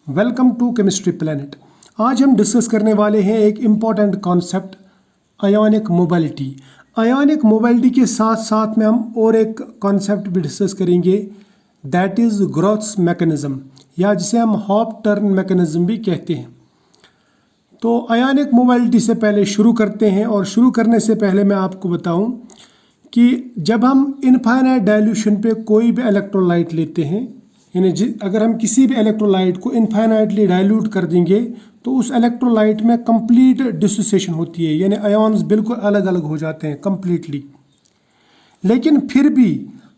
Welcome to chemistry planet. आज हम discuss करने वाले हैं एक important concept ionic mobility. Ionic mobility के साथ साथ में हम और एक कॉन्सेप्ट भी डिस्कस करेंगे, दैट इज़ ग्रोथ मैकेनिज्म, या जिसे हम हॉप टर्न मैकेनिज्म भी कहते हैं। तो आयोनिक मोबिलिटी से पहले शुरू करते हैं, और शुरू करने से पहले मैं आपको बताऊं कि जब हम इनफाइनाइट डाइल्यूशन पे कोई भी इलेक्ट्रोलाइट लेते हैं, यानी अगर हम किसी भी इलेक्ट्रोलाइट को इनफाइनाइटली डाइल्यूट कर देंगे तो उस इलेक्ट्रोलाइट में कंप्लीट डिसोसिएशन होती है, यानी आयॉन्स बिल्कुल अलग अलग हो जाते हैं कंप्लीटली। लेकिन फिर भी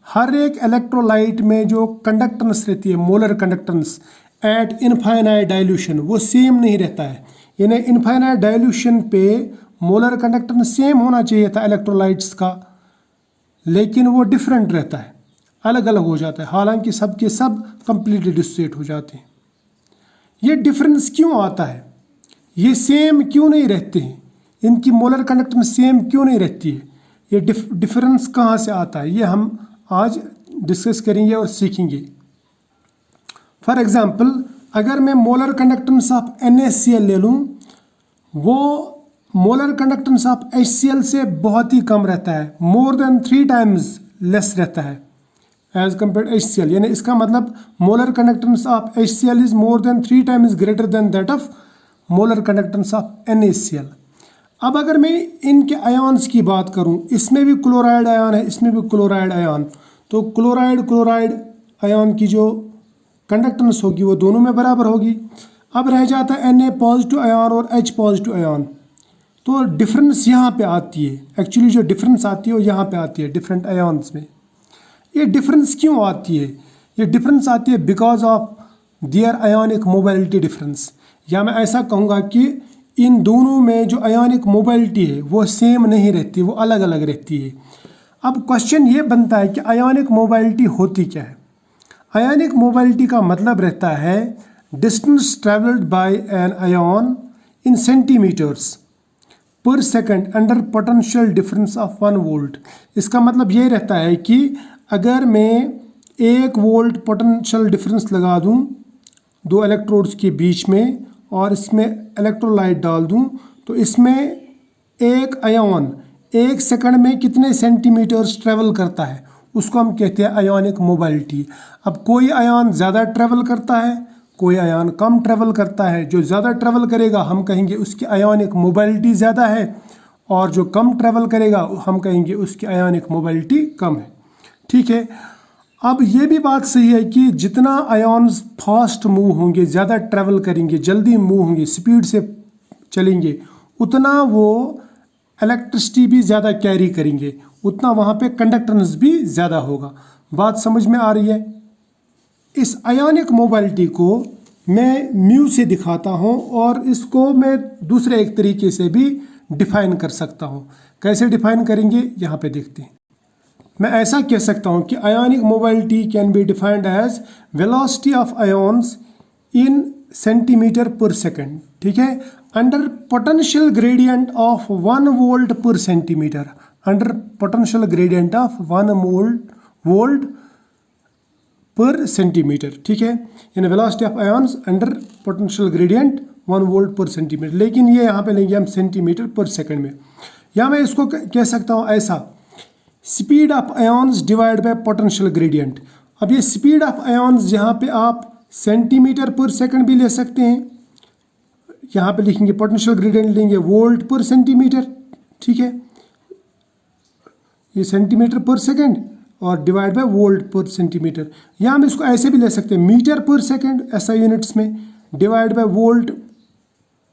हर एक इलेक्ट्रोलाइट में जो कंडक्टेंस रहती है, molar conductance at infinite dilution, वो सेम नहीं रहता है। यानी इनफाइनाइट डाइल्यूशन पे मोलर कंडक्टेंस सेम होना चाहिए था इलेक्ट्रोलाइट्स का, लेकिन वो डिफरेंट रहता है, अलग अलग हो जाता है, हालांकि सब के सब कंप्लीटली डिसोसिएट हो जाते हैं। ये डिफरेंस क्यों आता है? ये सेम क्यों नहीं रहते हैं? इनकी मोलर कंडक्टेंस सेम क्यों नहीं रहती है? ये डिफरेंस कहाँ से आता है, ये हम आज डिस्कस करेंगे और सीखेंगे। फॉर एग्जांपल, अगर मैं मोलर कंडक्टेंस ऑफ NaCl ले लूँ, वो मोलर कंडक्टेंस ऑफ HCl से बहुत ही कम रहता है, मोर देन 3 टाइम्स लेस रहता है एज कम्पेयर HCl। यानी इसका मतलब molar conductance of HCl is more than 3 times greater than that of molar conductance of NaCl। अब अगर मैं इनके आयॉन्स की बात करूं, इसमें भी क्लोराइड आयन है, इसमें भी क्लोराइड आयन, तो क्लोराइड आयन की जो कंडक्टेंस होगी वो दोनों में बराबर होगी। अब रह जाता है Na पॉजिटिव आयन और H पॉजिटिव आयन। तो डिफरेंस यहाँ पे आती है, एक्चुअली जो डिफरेंस आती है वो यहाँ पे आती है डिफरेंट आयन्स में। ये डिफरेंस क्यों आती है? ये डिफरेंस आती है because of their ionic mobility difference, या मैं ऐसा कहूँगा कि इन दोनों में जो आयोनिक मोबिलिटी है वो सेम नहीं रहती, वो अलग अलग रहती है। अब क्वेश्चन ये बनता है कि आयोनिक मोबिलिटी होती क्या है? आयोनिक मोबिलिटी का मतलब रहता है distance travelled by an ion in centimetres per second under potential difference of 1 volt. इसका मतलब ये रहता है कि अगर मैं 1 वोल्ट पोटेंशियल डिफरेंस लगा दूं 2 इलेक्ट्रोड्स के बीच में और इसमें इलेक्ट्रोलाइट डाल दूं, तो इसमें एक आयन 1 सेकंड में कितने सेंटीमीटर्स ट्रेवल करता है, उसको हम कहते हैं आयोनिक मोबिलिटी। अब कोई आयन ज़्यादा ट्रेवल करता है, कोई आयन कम ट्रेवल करता है। जो ज़्यादा ट्रेवल करेगा हम कहेंगे उसकी आयोनिक मोबिलिटी ज़्यादा है, और जो कम ट्रेवल करेगा हम कहेंगे उसकी आयोनिक मोबिलिटी कम है। ठीक है। अब ये भी बात सही है कि जितना आयॉन्स फास्ट मूव होंगे, ज़्यादा ट्रैवल करेंगे, जल्दी मूव होंगे, स्पीड से चलेंगे, उतना वो इलेक्ट्रिसिटी भी ज़्यादा कैरी करेंगे, उतना वहाँ पे कंडक्टेंस भी ज़्यादा होगा। बात समझ में आ रही है? इस आयोनिक मोबिलिटी को मैं म्यू से दिखाता हूँ, और इसको मैं दूसरे एक तरीके से भी डिफाइन कर सकता हूँ। कैसे डिफाइन करेंगे यहाँ पे देखते हैं। मैं ऐसा कह सकता हूँ कि ionic mobility can be defined as velocity of ions in centimetre per second. ठीक है, under potential gradient of 1 volt per centimetre, under potential gradient of 1 volt per centimetre. ठीक है, यानी velocity of ions under potential gradient 1 volt per centimetre, लेकिन ये यहाँ पे लेंगे हम सेंटीमीटर पर सेकंड में। या मैं इसको कह सकता हूँ ऐसा, speed of ions divide by potential gradient. अब ये स्पीड ऑफ आयॉन्स जहाँ पे आप सेंटीमीटर पर सेकंड भी ले सकते हैं, यहाँ पे लिखेंगे पोटेंशियल ग्रेडियंट लेंगे वोल्ट पर सेंटीमीटर। ठीक है, ये सेंटीमीटर पर सेकंड और divide by volt per centimetre. या हम इसको ऐसे भी ले सकते हैं, मीटर पर सेकंड SI यूनिट्स में डिवाइड बाय वोल्ट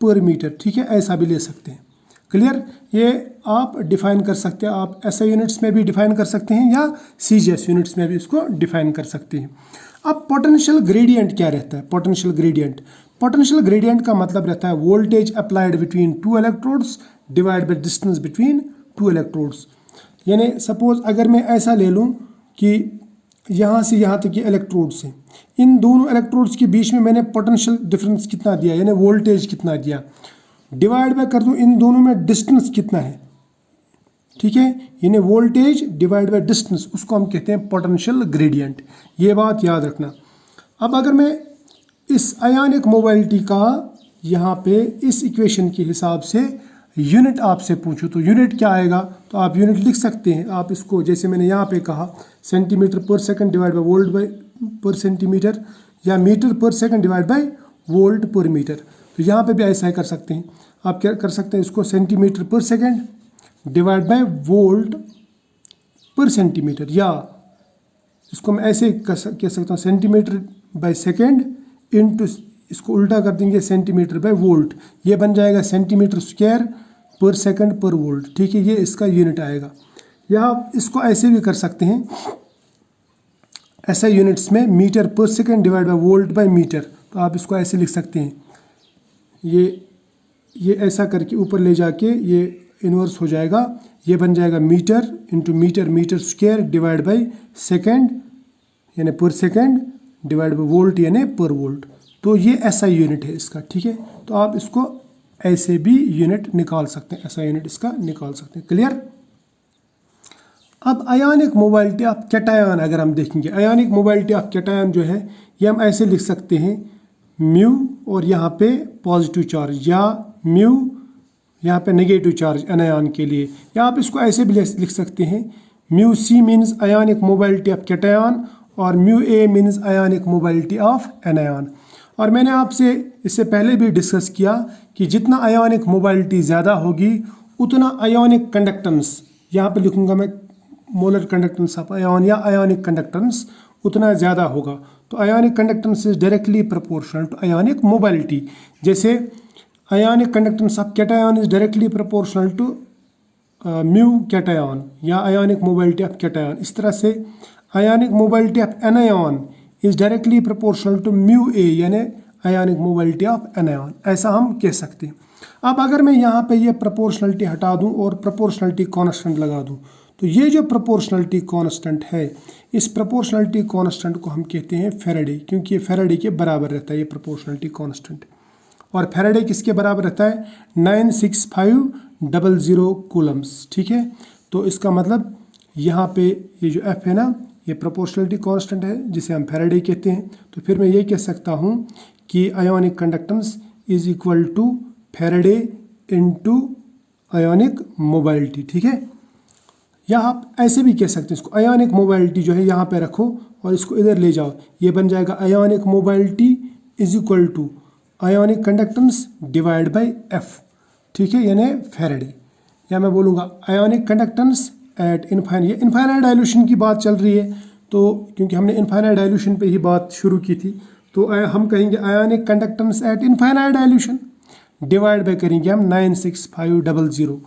पर मीटर। ठीक है, ऐसा भी ले सकते हैं। क्लियर? ये आप डिफाइन कर सकते हैं, आप SI यूनिट्स में भी डिफाइन कर सकते हैं या CGS यूनिट्स में भी इसको डिफाइन कर सकते हैं। अब पोटेंशियल ग्रेडियंट क्या रहता है? पोटेंशियल ग्रेडियंट का मतलब रहता है voltage applied between 2 electrodes divide by distance between 2 electrodes. यानी सपोज अगर मैं ऐसा ले लूँ कि यहाँ से यहाँ तक ये इलेक्ट्रोड्स हैं, इन दोनों इलेक्ट्रोड्स के बीच में मैंने पोटेंशियल डिफरेंस कितना दिया, यानी वोल्टेज कितना दिया, डिवाइड बाय कर दूँ इन दोनों में डिस्टेंस कितना है। ठीक है, यानी वोल्टेज डिवाइड बाय डिस्टेंस, उसको हम कहते हैं पोटेंशियल ग्रेडियंट। ये बात याद रखना। अब अगर मैं इस आयोनिक मोबाइलिटी का यहाँ पे इस इक्वेशन के हिसाब से यूनिट आपसे पूछूं तो यूनिट क्या आएगा, तो आप यूनिट लिख सकते हैं। आप इसको जैसे मैंने यहाँ पे कहा centimetre per second divide by volt bye पर सेंटीमीटर, या मीटर पर सेकंड डिवाइड बाय वोल्ट पर मीटर, तो यहाँ पे भी ऐसा ही कर सकते हैं। आप क्या कर सकते हैं, इसको centimetre per second divide by volt per centimetre, या इसको मैं ऐसे कह सकता हूँ सेंटीमीटर बाय सेकंड इंटू, इसको उल्टा कर देंगे सेंटीमीटर बाय वोल्ट, ये बन जाएगा सेंटीमीटर स्क्वायर पर सेकंड पर वोल्ट। ठीक है, ये इसका यूनिट आएगा। या आप इसको ऐसे भी कर सकते हैं, ऐसा यूनिट्स में मीटर पर second divide by volt by metre, तो आप इसको ऐसे लिख सकते हैं। ये ऐसा करके ऊपर ले जाके ये इन्वर्स हो जाएगा, ये बन जाएगा metre into metre, metre square divide by second यानी पर सेकंड डिवाइड बाय वोल्ट यानी पर वोल्ट। तो ये ऐसा यूनिट है इसका। ठीक है, तो आप इसको ऐसे भी यूनिट निकाल सकते हैं, ऐसा यूनिट इसका निकाल सकते हैं। क्लियर। अब आयोनिक मोबाइलिटी ऑफ कैटायन अगर हम देखेंगे, आयोनिक मोबाइलिटी ऑफ कैटायन जो है ये हम ऐसे लिख सकते हैं, म्यू और यहाँ पे पॉजिटिव चार्ज, या म्यू यहाँ पे नेगेटिव चार्ज एनायन के लिए, या आप इसको ऐसे भी लिख सकते हैं, mu c means ionic mobility of cation और mu a means ionic mobility of anion. और मैंने आपसे इससे पहले भी डिस्कस किया कि जितना आयोनिक मोबाइलिटी ज़्यादा होगी उतना आयोनिक कंडक्टेंस, यहाँ पे लिखूँगा मैं मोलर कंडक्टेंस ऑफ आयोन या आयोनिक कंडक्टेंस उतना ज़्यादा होगा। तो ionic conductance is directly proportional to ionic mobility. जैसे ionic conductance of cation is directly proportional to mu cation या आयोनिक मोबाइलिटी ऑफ कैटायन। इस तरह से ionic mobility of anion is directly proportional to mu A यानी ionic mobility of anion, ऐसा हम कह सकते हैं। अब अगर मैं यहाँ पे ये प्रोपोर्शनलिटी हटा दूँ और प्रोपोर्शनलिटी कांस्टेंट लगा दूँ, तो ये जो प्रोपोर्शनलिटी कांस्टेंट है, इस प्रोपोर्शनलिटी कांस्टेंट को हम कहते हैं फैराडे, क्योंकि ये फैराडे के बराबर रहता है ये प्रोपोर्शनलिटी कांस्टेंट। और फैराडे किसके बराबर रहता है, 96500 कूलम्स। ठीक है, तो इसका मतलब यहाँ पे ये जो एफ है ना, ये प्रोपोर्शनलिटी कांस्टेंट है जिसे हम फैराडे कहते हैं। तो फिर मैं ये कह सकता हूँ कि ionic conductance is equal to Faraday into ionic mobility. ठीक है, या आप ऐसे भी कह सकते हैं इसको, आयोनिक मोबाइलिटी जो है यहाँ पे रखो और इसको इधर ले जाओ, ये बन जाएगा ionic mobility is equal to ionic conductance divide by F. ठीक है, यानी फैराडे। या मैं बोलूँगा आयोनिक कंडक्टेंस एट इनफाइनाइट, ये इनफाइनाइट डायल्यूशन की बात चल रही है, तो क्योंकि हमने इनफाइनाइट डायल्यूशन पे ही बात शुरू की थी, तो हम कहेंगे ionic conductance at infinite dilution divide by करेंगे हम 96500,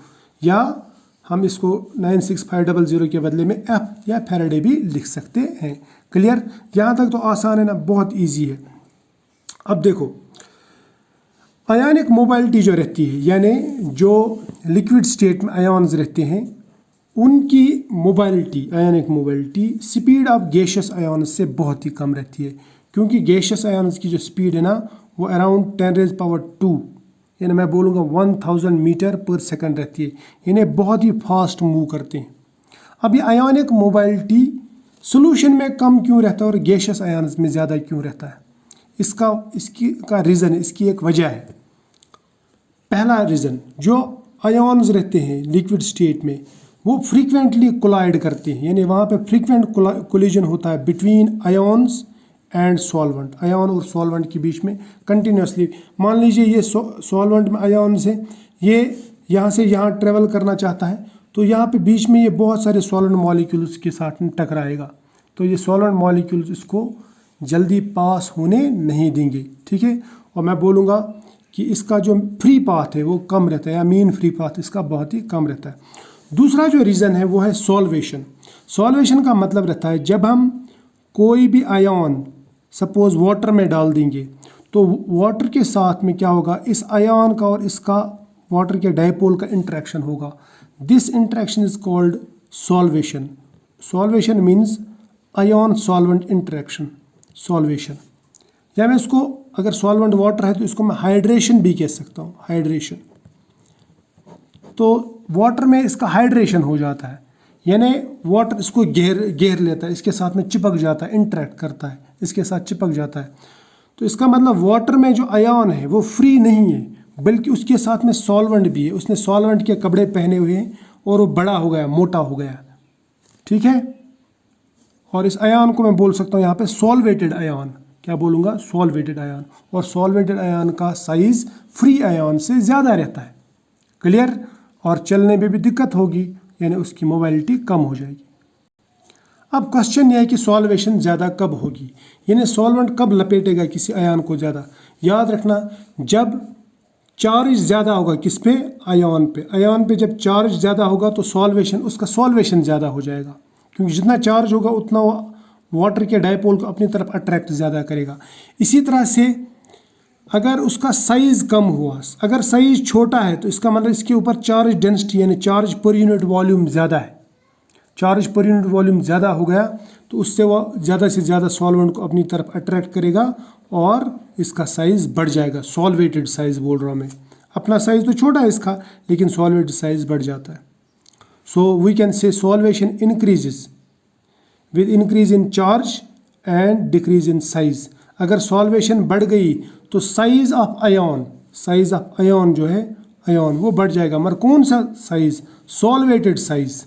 या हम इसको 96500 के बदले में एफ या फैराडे भी लिख सकते हैं। क्लियर, यहाँ तक तो आसान है ना, बहुत ईजी है। अब देखो आयोनिक मोबाइलिटी जो रहती है, यानी जो लिक्विड स्टेट में आयॉन्स रहते हैं उनकी mobility, ionic mobility speed of gaseous ions से बहुत ही कम रहती है, क्योंकि गैसियस आयॉन्स की जो स्पीड है ना वो अराउंड 10⁻², यानी मैं बोलूँगा 1000 मीटर पर सेकंड रहती है, यानी बहुत ही फास्ट मूव करते हैं। अब ये आयोनिक मोबाइलिटी सोल्यूशन में कम क्यों रहता है और गैसियस आयॉन्स में ज़्यादा क्यों रहता है, इसका रीज़न है, इसकी एक वजह है। पहला रीज़न, जो आयॉन्स रहते हैं लिक्विड स्टेट में वो फ्रीक्वेंटली कोलाइड करते हैं, यानी वहाँ पे फ्रीक्वेंट कोलिजन होता है between ions and solvent, ion और सॉल्वेंट के बीच में कंटिन्यूसली। मान लीजिए ये सॉल्वेंट में आयॉन्स है, ये यहाँ से यहाँ ट्रेवल करना चाहता है, तो यहाँ पे बीच में ये बहुत सारे सॉल्वेंट मॉलिक्यूल्स के साथ में टकराएगा, तो ये सॉल्वेंट मॉलिक्यूल्स इसको जल्दी पास होने नहीं देंगे। ठीक है, और मैं बोलूँगा कि इसका जो फ्री पाथ है वो कम रहता है, या मीन फ्री पाथ इसका बहुत ही कम रहता है। दूसरा जो रीज़न है वो है सॉल्वेशन। सॉल्वेशन का मतलब रहता है जब हम कोई भी आयॉन सपोज वाटर में डाल देंगे, तो वाटर के साथ में क्या होगा, इस आयॉन का और इसका वाटर के डायपोल का इंटरेक्शन होगा। This interaction is called solvation. Solvation means ion solvent interaction, solvation. या मैं इसको, अगर सॉल्वेंट वाटर है तो इसको मैं हाइड्रेशन भी कह सकता हूँ, हाइड्रेशन। तो वाटर में इसका हाइड्रेशन हो जाता है, यानी वाटर इसको घेर लेता है, इसके साथ में चिपक जाता है, इंटरेक्ट करता है, इसके साथ चिपक जाता है। तो इसका मतलब वाटर में जो आयन है वो फ्री नहीं है, बल्कि उसके साथ में सॉल्वेंट भी है। उसने सॉल्वेंट के कपड़े पहने हुए हैं और वो बड़ा हो गया, मोटा हो गया, ठीक है। और इस आयन को मैं बोल सकता हूँ यहाँ पे सॉल्वेटेड आयन। क्या बोलूँगा? Solvated ion. और सॉल्वेटेड आयन का साइज फ्री आयन से ज़्यादा रहता है। क्लियर? और चलने में भी दिक्कत होगी, यानी उसकी मोबाइलिटी कम हो जाएगी। अब क्वेश्चन यह है कि सॉल्वेशन ज़्यादा कब होगी, यानी सॉल्वेंट कब लपेटेगा किसी आयन को ज़्यादा। याद रखना, जब चार्ज ज़्यादा होगा, किस पे? आयन पे। आयन पे जब चार्ज ज़्यादा होगा तो सॉल्वेशन, उसका सॉल्वेशन ज़्यादा हो जाएगा, क्योंकि जितना चार्ज होगा उतना वाटर के डायपोल को अपनी तरफ अट्रैक्ट ज़्यादा करेगा। इसी तरह से अगर उसका साइज़ कम हुआ, अगर साइज़ छोटा है तो इसका मतलब इसके ऊपर चार्ज डेंसिटी यानी चार्ज पर यूनिट वॉल्यूम ज़्यादा है। चार्ज पर यूनिट वॉल्यूम ज़्यादा हो गया तो उससे वह ज़्यादा से ज़्यादा सॉल्वेंट को अपनी तरफ अट्रैक्ट करेगा और इसका साइज़ बढ़ जाएगा। सॉल्वेटेड साइज़ बोल रहा हूँ मैं, अपना साइज़ तो छोटा है इसका, लेकिन सॉल्वेटेड साइज़ बढ़ जाता है। So we can say solvation increases with increase in charge and decrease in size. अगर सॉल्वेशन बढ़ गई तो साइज़ ऑफ आयन जो है आयन वो बढ़ जाएगा। मगर कौन सा साइज़? Solvated size.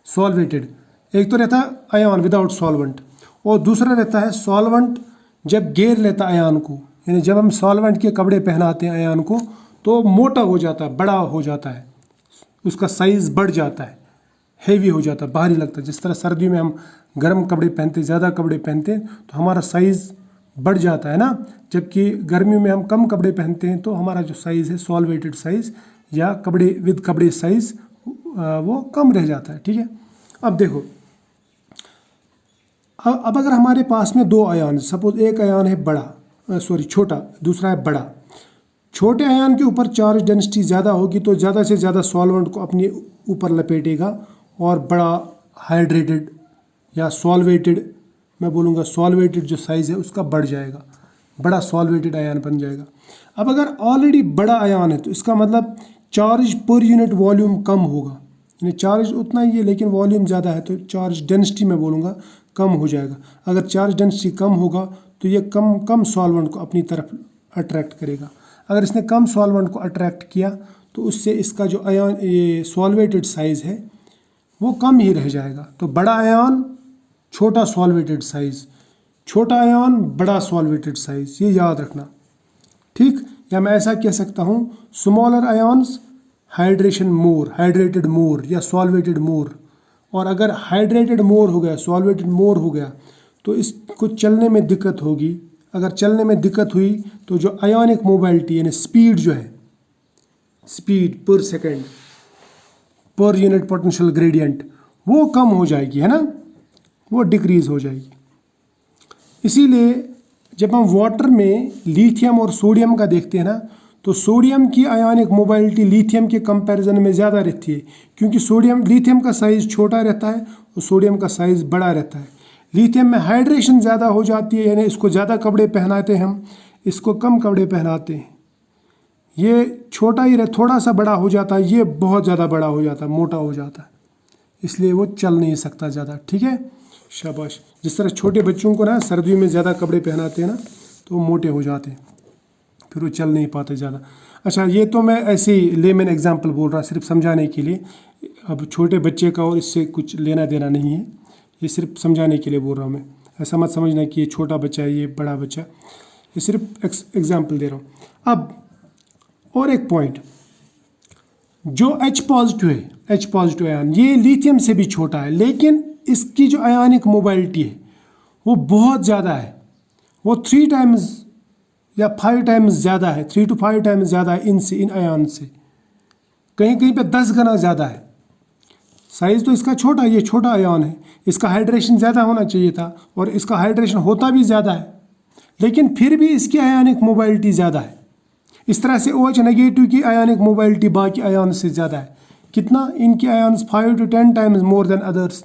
सॉल्वेटेड, एक तो रहता है आयन विदाउट सॉल्वेंट, और दूसरा रहता है सॉल्वेंट जब घेर लेता है आयन को, यानी जब हम सॉल्वेंट के कपड़े पहनाते हैं आयन को तो मोटा हो जाता है, बड़ा हो जाता है, उसका साइज़ बढ़ जाता है, हेवी हो जाता है, भारी लगता है। जिस तरह सर्दियों में हम गर्म कपड़े पहनते, ज़्यादा कपड़े पहनते हैं तो हमारा साइज़ बढ़ जाता है ना, जबकि गर्मियों में हम कम कपड़े पहनते हैं तो हमारा जो साइज़ है सॉल्वेटेड साइज़ या कपड़े विद कपड़े साइज़ वो कम रह जाता है, ठीक है। अब देखो, अब अगर हमारे पास में दो आयन, सपोज एक आयन है बड़ा, छोटा, दूसरा है बड़ा। छोटे आयन के ऊपर चार्ज डेंसिटी ज़्यादा होगी तो ज़्यादा से ज़्यादा सॉल्वेंट को अपने ऊपर लपेटेगा और बड़ा हाइड्रेटेड या सॉल्वेटेड, मैं बोलूँगा सॉल्वेटेड जो साइज़ है उसका बढ़ जाएगा, बड़ा सॉल्वेटेड आयन बन जाएगा। अब अगर ऑलरेडी बड़ा आयन है तो इसका मतलब चार्ज पर यूनिट वॉल्यूम कम होगा, यानी चार्ज उतना ही है लेकिन वॉल्यूम ज़्यादा है तो चार्ज डेंसिटी मैं बोलूँगा कम हो जाएगा। अगर चार्ज डेंसिटी कम होगा तो ये कम सॉल्वेंट को अपनी तरफ अट्रैक्ट करेगा। अगर इसने कम सॉल्वेंट को अट्रैक्ट किया तो उससे इसका जो आयन ये सॉल्वेटेड साइज़ है वो कम ही रह जाएगा। तो बड़ा आयन छोटा सॉल्वेटेड साइज़, छोटा आयन बड़ा सॉल्वेटेड साइज़, ये याद रखना, ठीक। या मैं ऐसा कह सकता हूँ, स्मॉलर आयन्स हाइड्रेटेड मोर या सॉल्वेटेड मोर। और अगर हाइड्रेटेड मोर हो गया, सॉल्वेटेड मोर हो गया तो इसको चलने में दिक्कत होगी। अगर चलने में दिक्कत हुई तो जो आयोनिक मोबाइलिटी यानी स्पीड जो है, स्पीड पर second per unit potential gradient वो कम हो जाएगी, है ना, वो डिक्रीज हो जाएगी। इसीलिए जब हम वाटर में लिथियम और सोडियम का देखते हैं ना, तो सोडियम की आयोनिक मोबाइलिटी लिथियम के कंपैरिजन में ज़्यादा रहती है, क्योंकि लिथियम का साइज़ छोटा रहता है और सोडियम का साइज़ बड़ा रहता है। लिथियम में हाइड्रेशन ज़्यादा हो जाती है, यानी इसको ज़्यादा कपड़े पहनाते हैं हम, इसको कम कपड़े पहनाते हैं। ये छोटा ही थोड़ा सा बड़ा हो जाता है, ये बहुत ज़्यादा बड़ा हो जाता है, मोटा हो जाता है, इसलिए वो चल नहीं सकता ज़्यादा, ठीक है। शाबाश। जिस तरह छोटे बच्चों को ना सर्दियों में ज़्यादा कपड़े पहनाते हैं ना तो वो मोटे हो जाते हैं, फिर वो चल नहीं पाते ज़्यादा। अच्छा, ये तो मैं ऐसे ही लेमन एग्जांपल बोल रहा, सिर्फ समझाने के लिए। अब छोटे बच्चे का और इससे कुछ लेना देना नहीं है, ये सिर्फ समझाने के लिए बोल रहा हूँ मैं। ऐसा मत समझना कि ये छोटा बच्चा है, ये बड़ा बच्चा, ये सिर्फ एग्जाम्पल दे रहा हूँ। अब और एक पॉइंट, जो H पॉजिटिव आयन, ये लिथियम से भी छोटा है, लेकिन इसकी जो आयनिक मोबाइलिटी है वो बहुत ज़्यादा है, वो 3 टाइम्स या 5 टाइम्स ज़्यादा है, 3 to 5 टाइम्स ज़्यादा है इन आयन से, कहीं कहीं पे 10 गुना ज़्यादा है। साइज़ तो इसका छोटा, ये छोटा आयन है, इसका हाइड्रेशन ज़्यादा होना चाहिए था और इसका हाइड्रेशन होता भी ज़्यादा है, लेकिन फिर भी इसकी आयनिक मोबाइलिटी ज़्यादा है। इस तरह से OH नेगेटिव की आयनिक मोबाइलिटी बाकी आयन से ज़्यादा है। कितना? इनकी ions 5 to 10 times more than others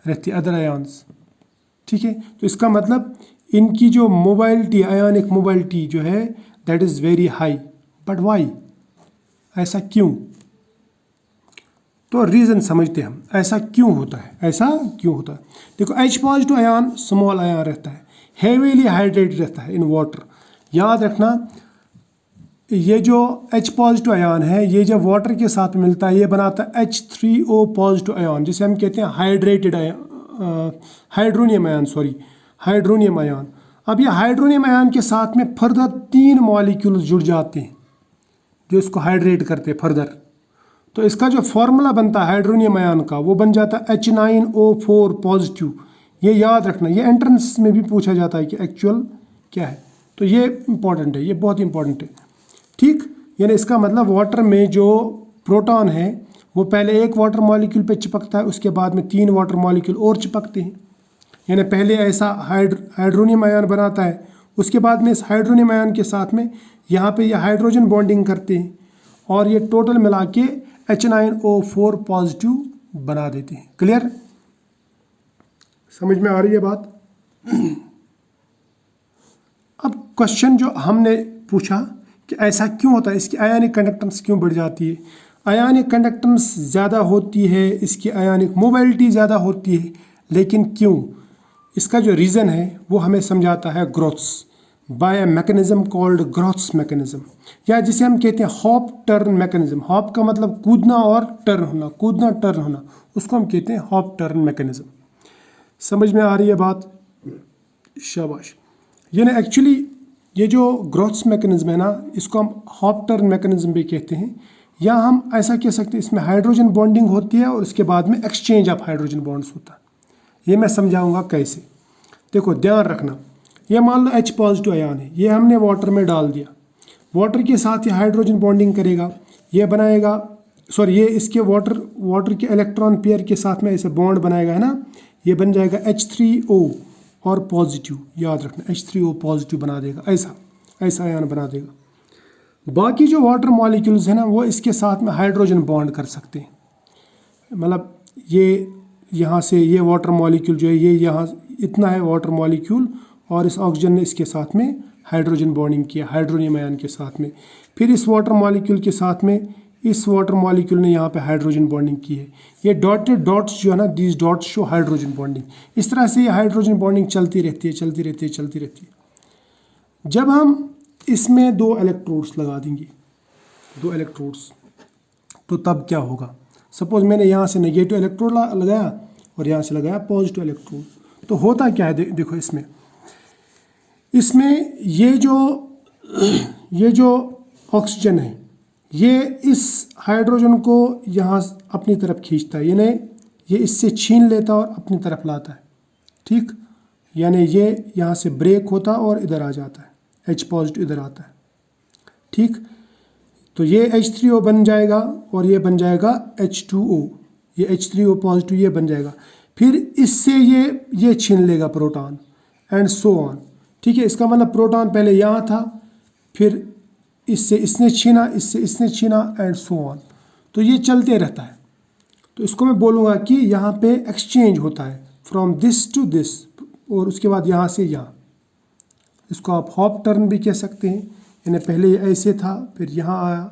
रहती अदर आयन्स, ठीक है। तो इसका मतलब इनकी जो मोबाइलिटी, आयनिक मोबाइलिटी जो है that is very high. But why? ऐसा क्यों? तो रीज़न समझते हम, ऐसा क्यों होता है, ऐसा क्यों होता है। देखो, H positive ion small ion रहता है, हेवीली हाइड्रेटेड रहता है इन वाटर, याद रखना, ये जो H पॉजिटिव आयन है ये जब वाटर के साथ मिलता है ये बनाता है H3O पॉजिटिव आयन, जिसे हम कहते हैं hydrated hydronium ion, hydronium ion. अब ये हाइड्रोनियम आयन के साथ में फर्दर 3 मॉलिक्यूल्स जुड़ जाते हैं जो इसको हाइड्रेट करते हैं फर्दर। तो इसका जो फॉर्मूला बनता है हाइड्रोनियम आयन का वो बन जाता है H9O4 पॉजिटिव। ये याद रखना, ये एंट्रेंस में भी पूछा जाता है कि एक्चुअल क्या है, तो ये इंपॉर्टेंट है, ये बहुत इंपॉर्टेंट है। ठीक, यानी इसका मतलब वाटर में जो प्रोटॉन है वो पहले एक वाटर मॉलिक्यूल पे चिपकता है, उसके बाद में 3 वाटर मॉलिक्यूल और चिपकते हैं। यानी पहले ऐसा हाइड्रोनियम आयन बनाता है, उसके बाद में इस हाइड्रोनियम आयन के साथ में यहाँ पे ये हाइड्रोजन बॉन्डिंग करते हैं और ये टोटल मिला के H9O4 पॉजिटिव बना देते हैं। क्लियर, समझ में आ रही है बात? अब क्वेश्चन जो हमने पूछा कि ऐसा क्यों होता है, इसकी आयनिक कंडक्टेंस क्यों बढ़ जाती है? आयनिक कंडक्टेंस ज़्यादा होती है, इसकी आयनिक मोबिलिटी ज़्यादा होती है, लेकिन क्यों? इसका जो रीज़न है वो हमें समझाता है Grotthuss by a mechanism called Grotthuss mechanism, या जिसे हम कहते हैं हॉप टर्न मैकेनिज्म। हॉप का मतलब कूदना और टर्न होना, कूदना टर्न होना, उसको हम कहते हैं हॉप टर्न मैकेनिज्म। समझ में आ रही है बात? शाबाश। यानी एक्चुअली ये जो ग्रोथ्स मैकेनिज्म है ना, इसको हम हॉप टर्न मैकेनिज्म भी कहते हैं, या हम ऐसा कह सकते हैं इसमें हाइड्रोजन बॉन्डिंग होती है और उसके बाद में एक्सचेंज ऑफ हाइड्रोजन बॉन्ड्स होता है। ये मैं समझाऊंगा कैसे। देखो ध्यान रखना, ये मान लो H पॉजिटिव आयन है, ये हमने वाटर में डाल दिया, वाटर के साथ ये हाइड्रोजन बॉन्डिंग करेगा, ये बनाएगा ये इसके वाटर के इलेक्ट्रॉन पेयर के साथ में ऐसे बॉन्ड बनाएगा, है ना, ये बन जाएगा H3O और पॉजिटिव। याद रखना H3O पॉजिटिव बना देगा, ऐसा आयन बना देगा। बाकी जो वाटर मॉलिक्यूल्स है ना वो इसके साथ में हाइड्रोजन बॉन्ड कर सकते हैं, मतलब ये यहाँ से ये वाटर मॉलिक्यूल जो है ये यहाँ इतना है वाटर मॉलिक्यूल, और इस ऑक्सीजन ने इसके साथ में हाइड्रोजन बॉन्डिंग किया हाइड्रोनियम आयन के साथ में, फिर इस वाटर मॉलिक्यूल के साथ में इस वाटर मॉलिक्यूल ने यहाँ पे हाइड्रोजन बॉन्डिंग की है। ये डॉटेड डॉट्स जो है ना, these dots show hydrogen bonding. इस तरह से ये हाइड्रोजन बॉन्डिंग चलती रहती है। जब हम इसमें 2 इलेक्ट्रोड्स लगा देंगे, 2 इलेक्ट्रोड्स, तो तब क्या होगा? सपोज मैंने यहाँ से नेगेटिव इलेक्ट्रोड लगाया और यहाँ से लगाया पॉजिटिव इलेक्ट्रोड, तो होता क्या है? देखो इसमें ये जो ऑक्सीजन है ये इस हाइड्रोजन को यहाँ अपनी तरफ खींचता है, यानी ये इससे छीन लेता है और अपनी तरफ लाता है। ठीक, यानी ये यहाँ से ब्रेक होता है और इधर आ जाता है, H पॉजिटिव इधर आता है। ठीक, तो ये H3O बन जाएगा और ये बन जाएगा H2O, ये H3O पॉजिटिव ये बन जाएगा। फिर इससे ये छीन लेगा प्रोटॉन एंड सो ऑन। ठीक है, इसका मतलब प्रोटॉन पहले यहाँ था, फिर इससे इसने छीना, इससे इसने छीना एंड सो ऑन, तो ये चलते रहता है। तो इसको मैं बोलूँगा कि यहाँ पे एक्सचेंज होता है फ्रॉम दिस टू दिस, और उसके बाद यहाँ से यहाँ। इसको आप हॉप टर्न भी कह सकते हैं, यानी पहले ये ऐसे था, फिर यहाँ आया,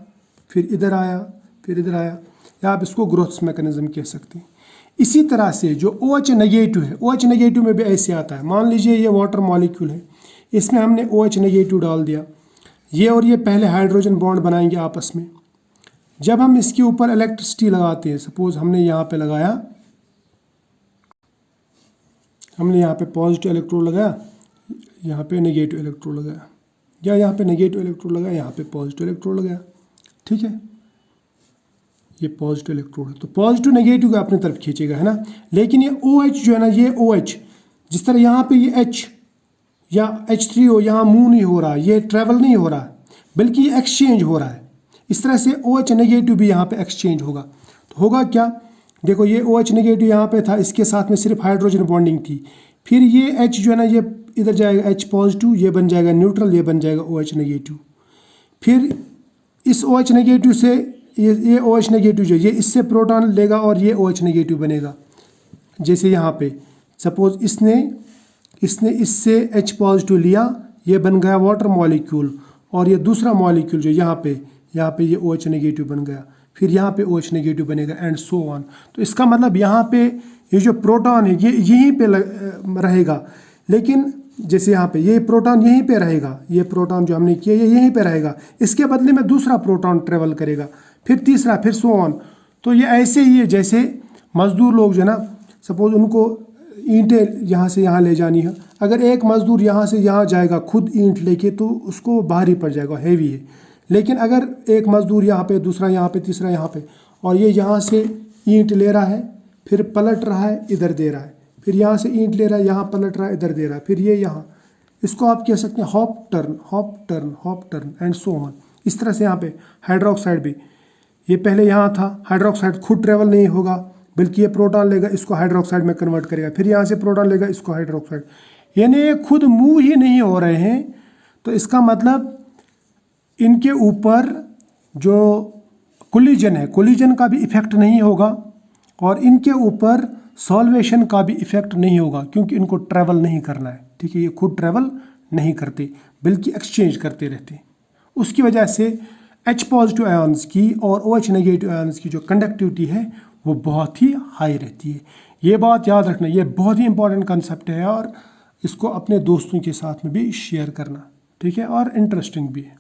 फिर इधर आया, फिर इधर आया, या आप इसको ग्रोथ्स मैकेनिज्म कह सकते हैं। इसी तरह से जो OH नेगेटिव है, OH नेगेटिव में भी ऐसे आता है। मान लीजिए ये वाटर मॉलिक्यूल है, इसमें हमने OH नेगेटिव डाल दिया, ये और ये पहले हाइड्रोजन बॉन्ड बनाएंगे आपस में। जब हम इसके ऊपर इलेक्ट्रिसिटी लगाते हैं, सपोज हमने यहाँ पे लगाया, हमने यहाँ पे पॉजिटिव इलेक्ट्रोड लगाया, यहाँ पे नेगेटिव इलेक्ट्रोड लगाया, या यहाँ पे नेगेटिव इलेक्ट्रोड लगाया, यहाँ पे पॉजिटिव इलेक्ट्रोड लगाया। ठीक है, ये पॉजिटिव इलेक्ट्रोड है, तो पॉजिटिव नेगेटिव को अपनी तरफ खींचेगा, है ना। लेकिन ये OH जो है ना, ये OH जिस तरह यहाँ पे ये H या H3O यहाँ मूव नहीं हो रहा, ये ट्रैवल नहीं हो रहा, बल्कि ये एक्सचेंज हो रहा है। इस तरह से OH नेगेटिव भी यहाँ पे एक्सचेंज होगा। तो होगा क्या? देखो ये OH नेगेटिव यहाँ पे था, इसके साथ में सिर्फ हाइड्रोजन बॉन्डिंग थी, फिर ये H जो है ना ये इधर जाएगा H पॉजिटिव, ये बन जाएगा न्यूट्रल, ये बन जाएगा OH नेगेटिव। फिर इस OH नेगेटिव से ये OH नेगेटिव जो ये इससे प्रोटॉन लेगा और ये OH नेगेटिव बनेगा। जैसे यहाँ पे सपोज इसने इससे H पॉजिटिव लिया, ये बन गया वाटर मॉलिक्यूल, और ये दूसरा मॉलिक्यूल जो यहाँ पे ये OH नेगेटिव बन गया, फिर यहाँ पे OH नेगेटिव बनेगा एंड सो ऑन। तो इसका मतलब यहाँ पे ये जो प्रोटॉन है ये यहीं पे रहेगा, लेकिन जैसे यहाँ पे ये प्रोटॉन यहीं पे रहेगा, ये प्रोटॉन जो हमने किया ये यहीं पे रहेगा, इसके बदले में दूसरा प्रोटॉन ट्रेवल करेगा, फिर तीसरा, फिर सो ऑन। तो ये ऐसे ही है जैसे मज़दूर लोग जो है ना, सपोज उनको ईंटें यहाँ से यहाँ ले जानी है, अगर एक मज़दूर यहाँ से यहाँ जाएगा खुद ईंट लेके तो उसको भारी पड़ जाएगा, हैवी है। लेकिन अगर एक मज़दूर यहाँ पे, दूसरा यहाँ पे, तीसरा यहाँ पे, और ये यहाँ से ईंट ले रहा है, फिर पलट रहा है, इधर दे रहा है, फिर यहाँ से ईंट ले रहा है, यहाँ पलट रहा है, इधर दे रहा है, फिर ये यहाँ, इसको आप कह सकते हैं hop turn, hop turn, hop turn and so on. इस तरह से यहाँ पे हाइड्रोक्साइड भी, ये पहले यहाँ था, हाइड्रोक्साइड खुद ट्रेवल नहीं होगा बल्कि ये प्रोटॉन लेगा, इसको हाइड्रोक्साइड में कन्वर्ट करेगा, फिर यहाँ से प्रोटॉन लेगा, इसको हाइड्रोक्साइड, यानी ये खुद मूव ही नहीं हो रहे हैं। तो इसका मतलब इनके ऊपर जो कोलिजन है, कोलिजन का भी इफेक्ट नहीं होगा और इनके ऊपर सॉल्वेशन का भी इफेक्ट नहीं होगा, क्योंकि इनको ट्रैवल नहीं करना है, ठीक है। ये खुद ट्रैवल नहीं करते बल्कि एक्सचेंज करते रहते हैं। उसकी वजह से H पॉजिटिव आयन्स की और OH नेगेटिव आयन्स की जो कंडक्टिविटी है वो बहुत ही हाई रहती है। ये बात याद रखना, ये बहुत ही इंपॉर्टेंट कंसेप्ट है और इसको अपने दोस्तों के साथ में भी शेयर करना, ठीक है, और इंटरेस्टिंग भी है।